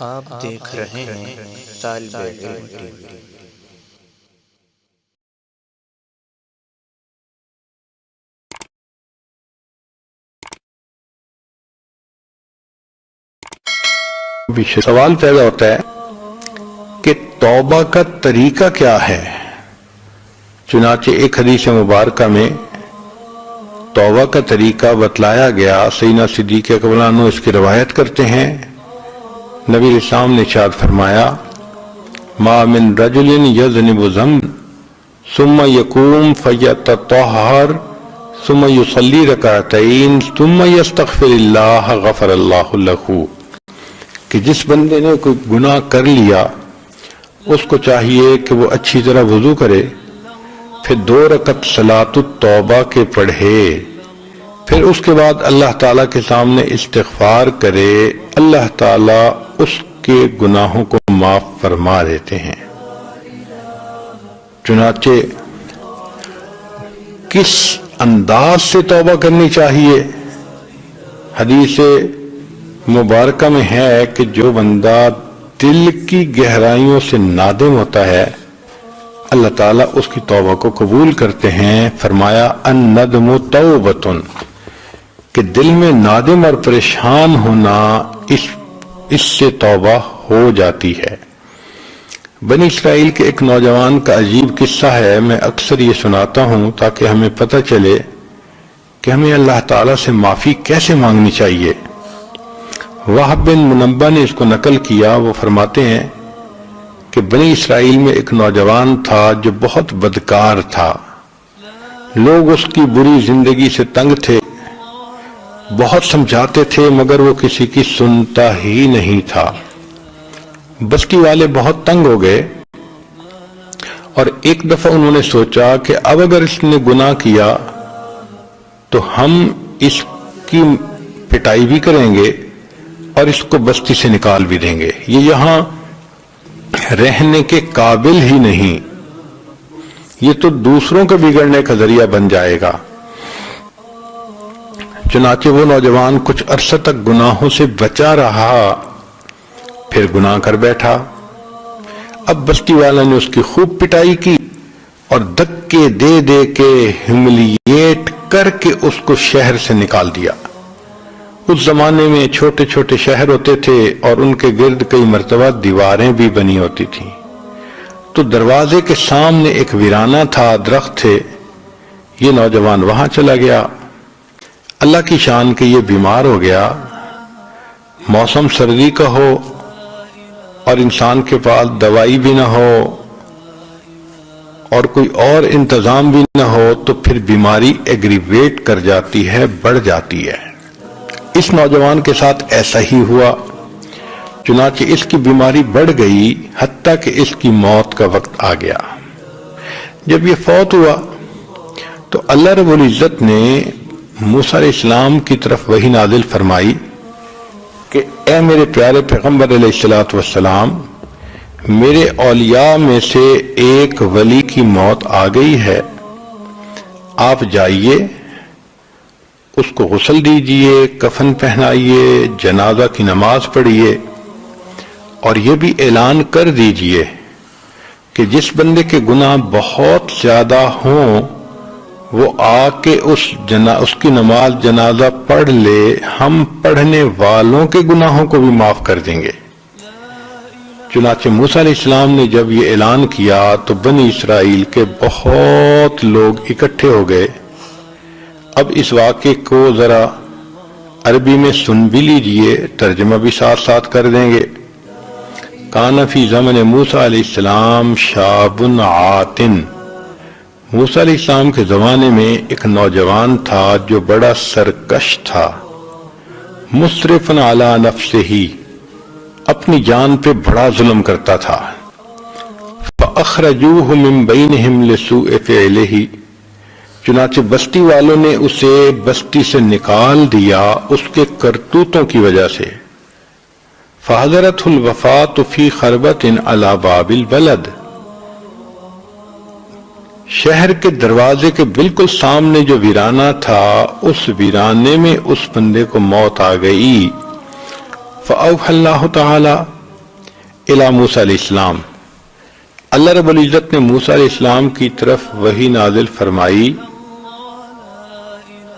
آپ دیکھ رہے ہیں طالب علم ٹی وی۔ سوال پیدا ہوتا ہے کہ توبہ کا طریقہ کیا ہے؟ چنانچہ ایک حدیث مبارکہ میں توبہ کا طریقہ بتلایا گیا۔ سیدنا صدیق اکبر رضی اللہ عنہ اس کی روایت کرتے ہیں، نبی علیہ السلام نے ارشاد فرمایا: ما من رجل یذنب ذنب ثم یقوم فیتطہر ثم یصلی رکعتین ثم یستغفر اللہ غفر اللہ لہ، کہ جس بندے نے کوئی گناہ کر لیا اس کو چاہیے کہ وہ اچھی طرح وضو کرے، پھر 2 رکعت صلاۃ التوبہ کے پڑھے، پھر اس کے بعد اللہ تعالیٰ کے سامنے استغفار کرے، اللہ تعالیٰ اس کے گناہوں کو معاف فرما دیتے ہیں۔ چنانچہ کس انداز سے توبہ کرنی چاہیے؟ حدیث مبارکہ میں ہے کہ جو بندہ دل کی گہرائیوں سے نادم ہوتا ہے اللہ تعالیٰ اس کی توبہ کو قبول کرتے ہیں۔ فرمایا: الندم توبۃ، کہ دل میں نادم اور پریشان ہونا اس سے توبہ ہو جاتی ہے۔ بنی اسرائیل کے ایک نوجوان کا عجیب قصہ ہے، میں اکثر یہ سناتا ہوں تاکہ ہمیں پتہ چلے کہ ہمیں اللہ تعالیٰ سے معافی کیسے مانگنی چاہیے۔ وہب بن منبہ نے اس کو نقل کیا، وہ فرماتے ہیں کہ بنی اسرائیل میں ایک نوجوان تھا جو بہت بدکار تھا، لوگ اس کی بری زندگی سے تنگ تھے، بہت سمجھاتے تھے مگر وہ کسی کی سنتا ہی نہیں تھا۔ بستی والے بہت تنگ ہو گئے اور ایک دفعہ انہوں نے سوچا کہ اب اگر اس نے گناہ کیا تو ہم اس کی پٹائی بھی کریں گے اور اس کو بستی سے نکال بھی دیں گے، یہ یہاں رہنے کے قابل ہی نہیں، یہ تو دوسروں کے بگڑنے کا ذریعہ بن جائے گا۔ چنانچہ وہ نوجوان کچھ عرصہ تک گناہوں سے بچا رہا، پھر گناہ کر بیٹھا۔ اب بستی والا نے اس کی خوب پٹائی کی اور دھکے دے دے کے ہیوملیٹ کر کے اس کو شہر سے نکال دیا۔ اس زمانے میں چھوٹے چھوٹے شہر ہوتے تھے اور ان کے گرد کئی مرتبہ دیواریں بھی بنی ہوتی تھیں، تو دروازے کے سامنے ایک ویرانہ تھا، درخت تھے، یہ نوجوان وہاں چلا گیا۔ اللہ کی شان کہ یہ بیمار ہو گیا، موسم سردی کا ہو اور انسان کے پاس دوائی بھی نہ ہو اور کوئی اور انتظام بھی نہ ہو تو پھر بیماری ایگریویٹ کر جاتی ہے، بڑھ جاتی ہے۔ اس نوجوان کے ساتھ ایسا ہی ہوا، چنانچہ اس کی بیماری بڑھ گئی حتیٰ کہ اس کی موت کا وقت آ گیا۔ جب یہ فوت ہوا تو اللہ رب العزت نے موسیٰ علیہ السلام کی طرف وحی نازل فرمائی کہ اے میرے پیارے پیغمبر علیہ السلام، میرے اولیاء میں سے ایک ولی کی موت آ گئی ہے، آپ جائیے، اس کو غسل دیجئے، کفن پہنائیے، جنازہ کی نماز پڑھیے، اور یہ بھی اعلان کر دیجئے کہ جس بندے کے گناہ بہت زیادہ ہوں وہ آ کے اس کی نماز جنازہ پڑھ لے، ہم پڑھنے والوں کے گناہوں کو بھی معاف کر دیں گے۔ چنانچہ موسیٰ علیہ السلام نے جب یہ اعلان کیا تو بنی اسرائیل کے بہت لوگ اکٹھے ہو گئے۔ اب اس واقعے کو ذرا عربی میں سن بھی لیجئے، ترجمہ بھی ساتھ ساتھ کر دیں گے۔ کان فی زمن موسیٰ علیہ السلام شاب عاتن، موسیٰ علیہ السلام کے زمانے میں ایک نوجوان تھا جو بڑا سرکش تھا، مسرف علی نفسہ، اپنی جان پہ بڑا ظلم کرتا تھا۔ فاخرجوہ من بینہم لسوء فعلہ، چنانچہ بستی والوں نے اسے بستی سے نکال دیا اس کے کرتوتوں کی وجہ سے۔ فحضرته الوفاة فی خربۃ علی باب البلد، شہر کے دروازے کے بالکل سامنے جو ویرانہ تھا اس ویرانے میں اس بندے کو موت آ گئی۔ فأوحى اللہ تعالی، الی موسیٰ علیہ السلام، اللہ رب العزت نے موسیٰ علیہ السلام کی طرف وحی نازل فرمائی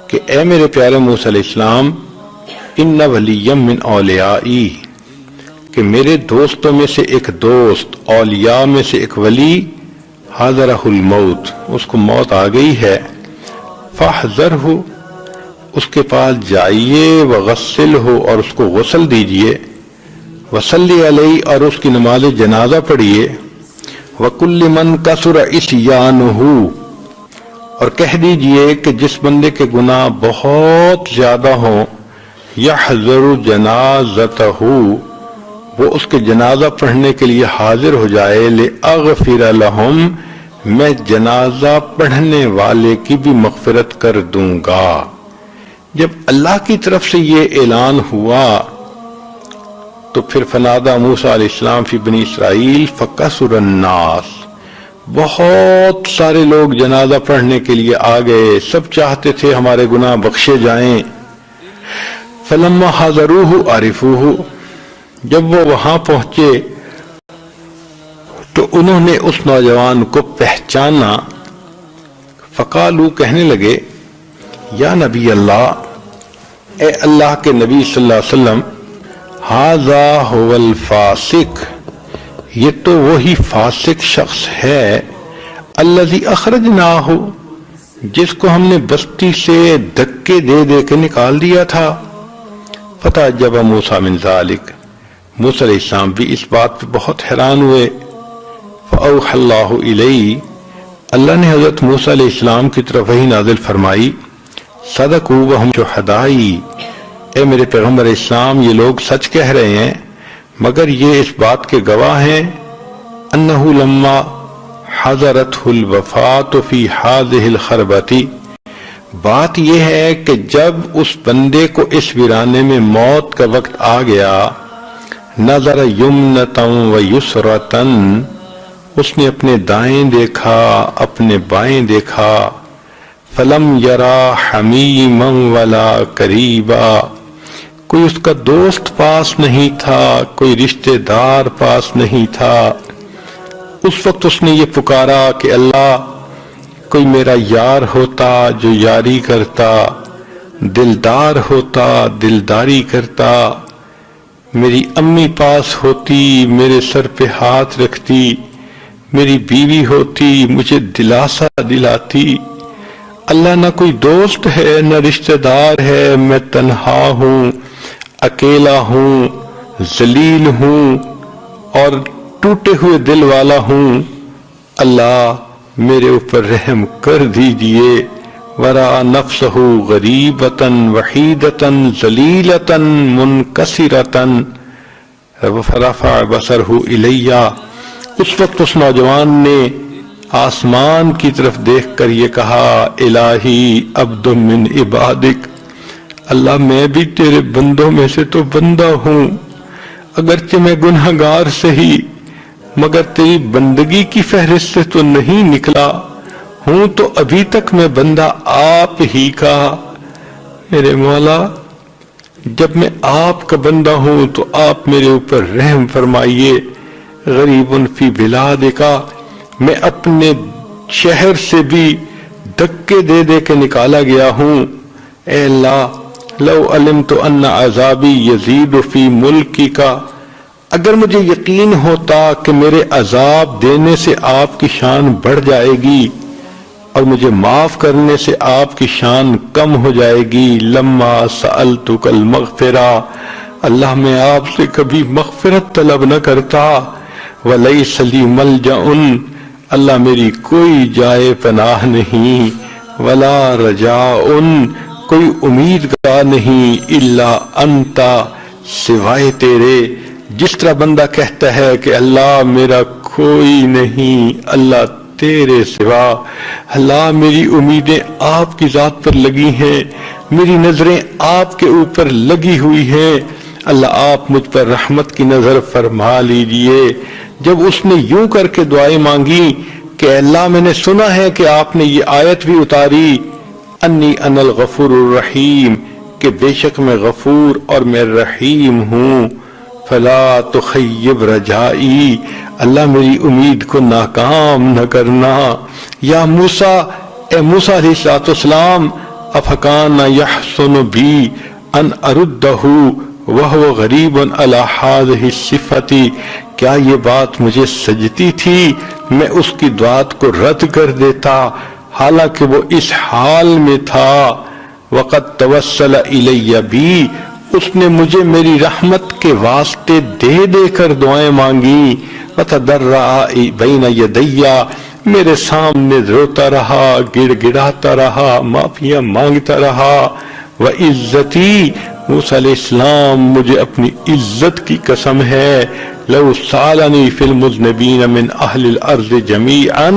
کہ اے میرے پیارے موسیٰ علیہ السلام، ان ولی من اولیائی، کہ میرے دوستوں میں سے ایک دوست، اولیاء میں سے ایک ولی، حاضرہ الموت، اس کو موت آ گئی ہے، فاحذرہ، اس کے پاس جائیے، وغسلہ، اور اس کو غسل دیجیے، وصلی علیہ، اور اس کی نماز جنازہ پڑھیے، وکل من کثر عصیانہ، اور کہہ دیجئے کہ جس بندے کے گناہ بہت زیادہ ہوں، یحضر جنازتہ، وہ اس کے جنازہ پڑھنے کے لیے حاضر ہو جائے، لأغفر لہم، میں جنازہ پڑھنے والے کی بھی مغفرت کر دوں گا۔ جب اللہ کی طرف سے یہ اعلان ہوا تو پھر فنادى موسیٰ علیہ السلام فی بنی اسرائیل فکثر الناس، بہت سارے لوگ جنازہ پڑھنے کے لیے آ گئے، سب چاہتے تھے ہمارے گناہ بخشے جائیں۔ فلما حضروہ عرفوہ، جب وہ وہاں پہنچے تو انہوں نے اس نوجوان کو پہچانا، فقالو، کہنے لگے، یا نبی اللہ، اے اللہ کے نبی صلی اللہ علیہ وسلم، ھذا ھو الفاسق، یہ تو وہی فاسق شخص ہے، الذی اخرجناہ، جس کو ہم نے بستی سے دھکے دے دے کے نکال دیا تھا۔ فتعجب موسیٰ من ذلک، موسیٰ علیہ السلام بھی اس بات پہ بہت حیران ہوئے۔ فأوحى اللہ الیہ، اللہ نے حضرت موسیٰ علیہ السلام کی طرف وحی نازل فرمائی، صدقوا وہم شہدائی، اے میرے پیغمبر اسلام، یہ لوگ سچ کہہ رہے ہیں مگر یہ اس بات کے گواہ ہیں، انہو لما حضرتہ الوفاۃ فی ھذہ الخربۃ، بات یہ ہے کہ جب اس بندے کو اس ویرانے میں موت کا وقت آ گیا، نظر یمنۃ و یسرۃ، اس نے اپنے دائیں دیکھا، اپنے بائیں دیکھا، فلم یرا حمیما ولا قریبا، کوئی اس کا دوست پاس نہیں تھا، کوئی رشتہ دار پاس نہیں تھا۔ اس وقت اس نے یہ پکارا کہ اللہ، کوئی میرا یار ہوتا جو یاری کرتا، دلدار ہوتا دلداری کرتا، میری امی پاس ہوتی، میرے سر پہ ہاتھ رکھتی، میری بیوی ہوتی، مجھے دلاسا دلاتی۔ اللہ، نہ کوئی دوست ہے نہ رشتہ دار ہے، میں تنہا ہوں، اکیلا ہوں، ذلیل ہوں اور ٹوٹے ہوئے دل والا ہوں، اللہ میرے اوپر رحم کر دیجئے۔ ورا نفسہ غریبۃ وحیدۃ ذلیلۃ منکسرۃ، فرفع بصرہ الیہ، اس وقت اس نوجوان نے آسمان کی طرف دیکھ کر یہ کہا، الہی عبد من عبادک، اللہ میں بھی تیرے بندوں میں سے تو بندہ ہوں، اگرچہ میں گنہگار سے ہی مگر تیری بندگی کی فہرست سے تو نہیں نکلا ہوں، تو ابھی تک میں بندہ آپ ہی کا۔ میرے مولا، جب میں آپ کا بندہ ہوں تو آپ میرے اوپر رحم فرمائیے۔ غریب فی بلادکا، میں اپنے شہر سے بھی دھکے دے دے کے نکالا گیا ہوں، اے اللہ، لو علمت ان عذابی یزید فی ملکی کا، اگر مجھے یقین ہوتا کہ میرے عذاب دینے سے آپ کی شان بڑھ جائے گی اور مجھے معاف کرنے سے آپ کی شان کم ہو جائے گی، لما سألتک المغفرہ، اللہ میں آپ سے کبھی مغفرت طلب نہ کرتا، ولیس لی ملجأ، اللہ میری کوئی جائے پناہ نہیں، ولا رجاء، کوئی امیدگار نہیں، الا انتا، سوائے تیرے۔ جس طرح بندہ کہتا ہے کہ اللہ میرا کوئی نہیں، اللہ تیرے سوا، اللہ میری امیدیں آپ کی ذات پر لگی ہیں، میری نظریں آپ کے اوپر لگی ہوئی ہیں، اللہ آپ مجھ پر رحمت کی نظر فرما لیجئے۔ جب اس نے یوں کر کے دعائیں مانگی کہ اللہ میں نے سنا ہے کہ آپ نے یہ آیت بھی اتاری، انی انا الغفور الرحیم، کہ بے شک میں غفور اور میں رحیم ہوں، فلا تخیب رجائی، اللہ میری امید کو ناکام نہ کرنا۔ یا موسیٰ، اے موسیٰ علیہ السلام، افکان یحسن بی ان اردہ وہو غریب علی ہذہ الصفۃ، کیا یہ بات مجھے سجتی تھی میں اس کی بات کو رد کر دیتا حالانکہ وہ اس حال میں تھا؟ وقد توسل الی بی، اس نے مجھے میری رحمت کے واسطے دے دے کر دعائیں مانگی۔ وتضرع بین یدی، میرے سامنے روتا رہا، گڑ گڑاتا رہا، معافیاں مانگتا رہا۔ وعزتی، موسیٰ علیہ السلام مجھے اپنی عزت کی قسم ہے، لو سالنی فی المذنبین من اہل الارض جمیعا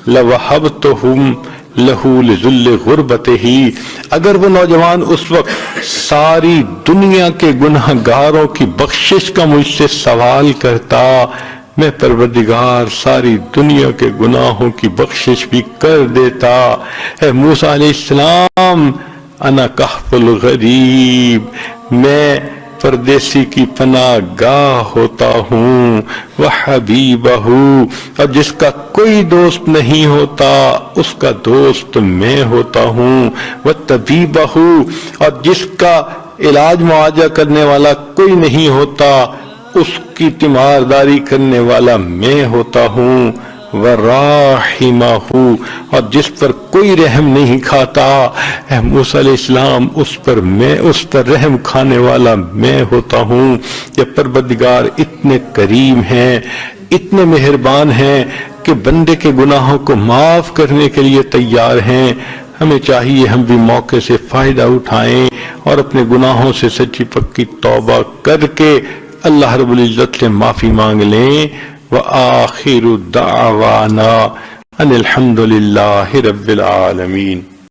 لوہبتہم لہو لذل غربتہ، اگر وہ نوجوان اس وقت ساری دنیا کے گناہ گاروں کی بخشش کا مجھ سے سوال کرتا، میں پروردگار ساری دنیا کے گناہوں کی بخشش بھی کر دیتا۔ اے موسیٰ علیہ السلام، انا کہف الغریب، میں پردیسی کی پناہ گاہ ہوتا ہوں، وحبیبہ، اور جس کا کوئی دوست نہیں ہوتا اس کا دوست میں ہوتا ہوں، وطبیبہ، اور جس کا علاج معالجہ کرنے والا کوئی نہیں ہوتا اس کی تیمارداری کرنے والا میں ہوتا ہوں، وراحمہ، اور جس پر کوئی رحم نہیں کھاتا اے موسیٰ علیہ السلام اس پر رحم کھانے والا میں ہوتا ہوں۔ یہ پروردگار اتنے کریم ہیں، اتنے مہربان ہیں کہ بندے کے گناہوں کو معاف کرنے کے لیے تیار ہیں۔ ہمیں چاہیے ہم بھی موقع سے فائدہ اٹھائیں اور اپنے گناہوں سے سچی پکی توبہ کر کے اللہ رب العزت سے معافی مانگ لیں۔ وآخر دعوانا ان الحمد للہ رب العالمین۔